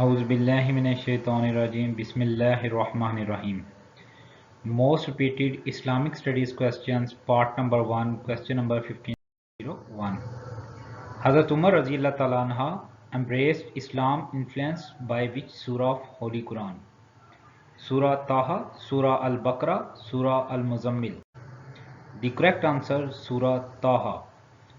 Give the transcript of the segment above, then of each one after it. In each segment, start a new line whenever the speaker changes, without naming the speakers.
اعوذ باللہ من الشیطان الرجیم بسم اللہ الرحمن الرحیم Most repeated Islamic studies questions part number 1 question number 1501 حضرت عمر رضی اللہ تعالیٰ عنہ embraced Islam influenced by which surah of Holy Quran? Surah Taha, Surah Al-Baqarah, Surah Al-Muzammil. The correct answer Surah Taha.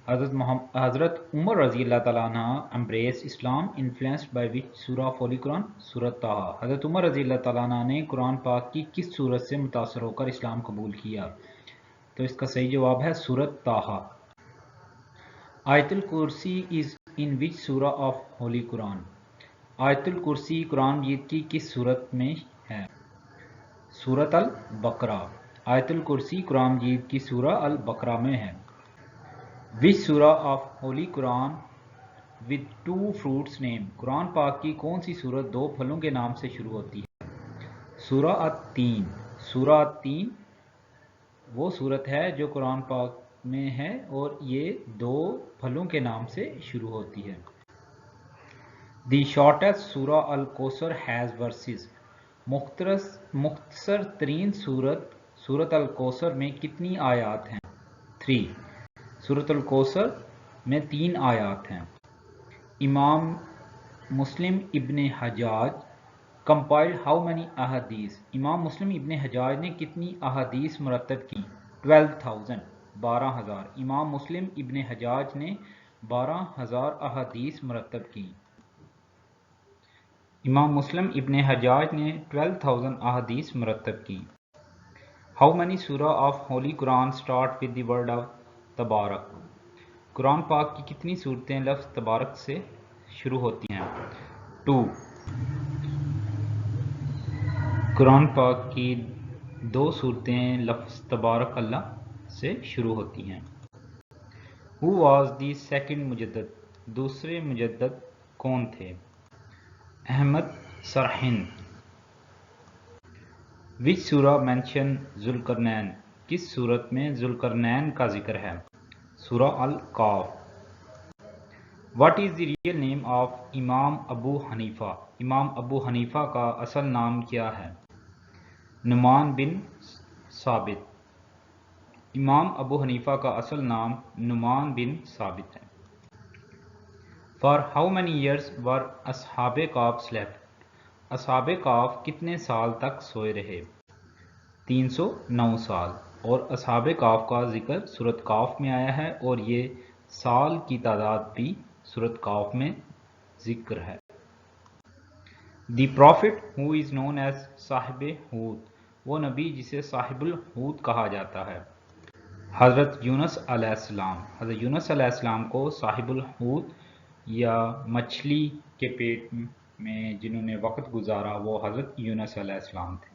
حضرت عمر رضی اللہ تعالیٰ عنہ embraced Islam influenced by which surah of Holy Quran? سورۃ طٰہٰ. حضرت عمر رضی اللہ تعالیٰ عنہ نے قرآن پاک کی کس سورت سے متاثر ہو کر اسلام قبول کیا؟ تو اس کا صحیح جواب ہے سورۃ طٰہٰ. آیت الکرسی is in which surah of Holy Quran? آیت الکرسی قرآن مجید کی کس سورت میں ہے؟ سورۃ البقرہ. آیت الکرسی قرآن مجید کی سورہ البقرہ میں ہے. Which surah of Holy Quran with two fruits name? قرآن پاک کی کون سی سورت دو پھلوں کے نام سے شروع ہوتی ہے؟ سورہ التین. سورہ التین وہ سورت ہے جو قرآن پاک میں ہے اور یہ دو پھلوں کے نام سے شروع ہوتی ہے. The shortest surah Al-Kawthar has verses. مختصر ترین سورت الکوثر میں کتنی آیات ہیں؟ 3. سورۃ الکوثر میں 3 آیات ہیں. امام مسلم ابن حجاج compiled how many احادیث؟ امام مسلم ابن حجاج نے کتنی احادیث مرتب کی؟ 12,000 12,000. امام مسلم ابن حجاج نے 12,000 احادیث مرتب کی. امام مسلم ابن حجاج نے 12,000 احادیث مرتب کی. How many surah of Holy Quran start with the word of تبارک؟ قرآن پاک کی کتنی صورتیں لفظ تبارک سے شروع ہوتی ہیں؟ 2. قرآن پاک کی 2 صورتیں لفظ تبارک اللہ سے شروع ہوتی ہیں. Who was the second مجدد؟ دوسرے مجدد کون تھے؟ Ahmad Sirhind. Which surah mention Zulqarnain? کس صورت میں ذوالقرنین کا ذکر ہے؟ سورہ القاف. What is the real name of امام ابو حنیفہ؟ امام ابو حنیفہ کا اصل نام کیا ہے؟ نعمان بن ثابت. امام ابو حنیفہ کا اصل نام نعمان بن ثابت ہے. For how many years were اصحاب کہف slept؟ اصحاب کہف کتنے سال تک سوئے رہے؟ 309 سال. اور اصحاب کہف کا ذکر سورۃ کہف میں آیا ہے اور یہ سال کی تعداد بھی سورۃ کہف میں ذکر ہے. The prophet who is known as صاحب حوت؟ وہ نبی جسے صاحب الحوت کہا جاتا ہے. حضرت یونس علیہ السلام. حضرت یونس علیہ السلام کو صاحب الحوت یا مچھلی کے پیٹ میں جنہوں نے وقت گزارا وہ حضرت یونس علیہ السلام تھے.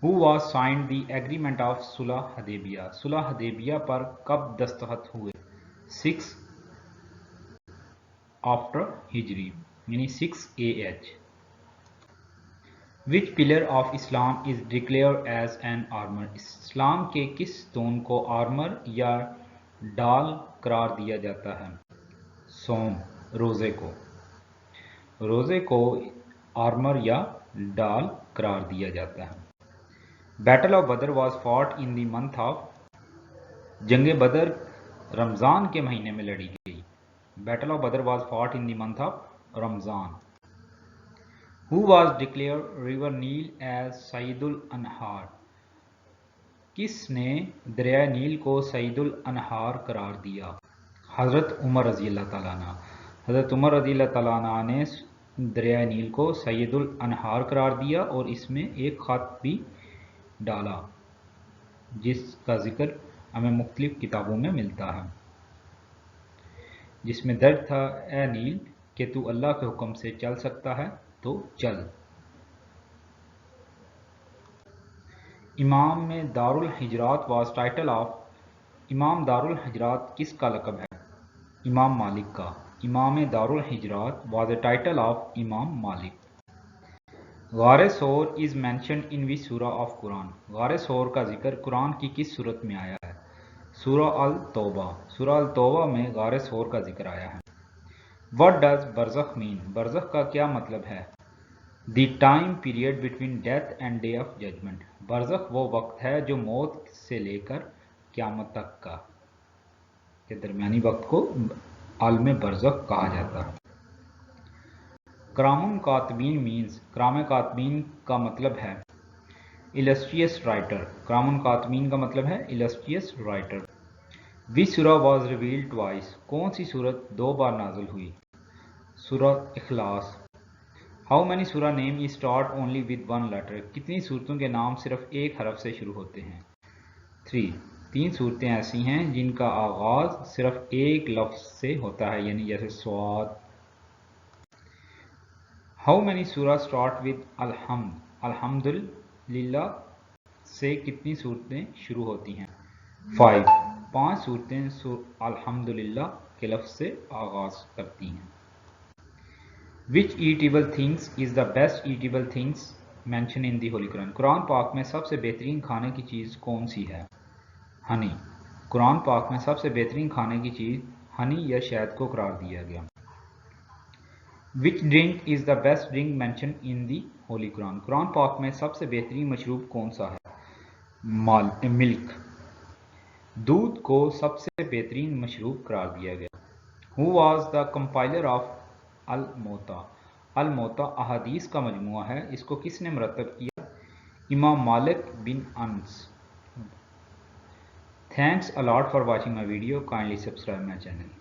Who was signed the agreement of صلح حدیبیہ؟ صلح حدیبیہ پر کب دستخط ہوئے؟ 6 after ہجری یعنی 6 AH. Which pillar of Islam is declared as an armor؟ اسلام کے کس ستون کو آرمر یا ڈال قرار دیا جاتا ہے؟ صوم. روزے کو. روزے کو آرمر یا ڈال قرار دیا جاتا ہے. Battle of Badr was fought in the month of? جنگ بدر رمضان کے مہینے میں لڑی گئی. Battle of Badr was fought in the month of Ramzan. Who was declared river Nile as سید الانہار؟ کس نے دریائے نیل کو سید الانہار قرار دیا؟ حضرت عمر رضی اللہ تعالیٰ عنہ. حضرت عمر رضی اللہ تعالیٰ عنہ نے دریائے نیل کو سید الانہار قرار دیا اور اس میں ایک خط بھی ڈالا جس کا ذکر ہمیں مختلف کتابوں میں ملتا ہے جس میں درج تھا اے نیل کہ تو اللہ کے حکم سے چل سکتا ہے تو چل. امام میں دار الحجرات واز ٹائٹل آف؟ امام دار الحجرات کس کا لقب ہے؟ امام مالک کا. امام دار الحجرات واز اے ٹائٹل آف امام مالک. غار ثور از مینشنڈ ان وچ سورہ آف قرآن؟ غار ثور کا ذکر قرآن کی کس صورت میں آیا ہے؟ سورہ التوبہ. سورہ التوبہ میں غار ثور کا ذکر آیا ہے. What does برزخ mean? برزخ کا کیا مطلب ہے؟ The time period between death and day of judgment. برزخ وہ وقت ہے جو موت سے لے کر قیامت تک کا کے درمیانی وقت کو عالم برزخ کہا جاتا ہے. کرام کاتبین مینز. کرام کاتبین کا مطلب ہے illustrious writer. کرام کاتبین کا مطلب ہے illustrious writer. Which surah was revealed twice? کون سی صورت دو بار نازل ہوئی؟ سورہ اخلاص. How many surah name is start only with one letter? کتنی صورتوں کے نام صرف ایک حرف سے شروع ہوتے ہیں؟ 3. تین صورتیں ایسی ہیں جن کا آغاز صرف ایک لفظ سے ہوتا ہے، یعنی جیسے سواد. How many surah start with الحمد؟ الحمدللہ سے کتنی صورتیں شروع ہوتی ہیں؟ 5. 5 صورتیں الحمدللہ کے لفظ سے آغاز کرتی ہیں. Which eatable things is the best eatable things mentioned in the Holy Quran? قرآن پاک میں سب سے بہترین کھانے کی چیز کون سی ہے؟ ہنی. قرآن پاک میں سب سے بہترین کھانے کی چیز ہنی یا شہد کو قرار دیا گیا. Which drink is the best drink mentioned in the Holy Quran? قرآن پاک میں سب سے بہترین مشروب کون سا ہے؟ ملک. دودھ کو سب سے بہترین مشروب قرار دیا گیا. Who was the compiler of الموتا؟ الموتا احادیث کا مجموعہ ہے، اس کو کس نے مرتب کیا؟ امام مالک بن انس. Thanks a lot for watching my video. Kindly subscribe my channel.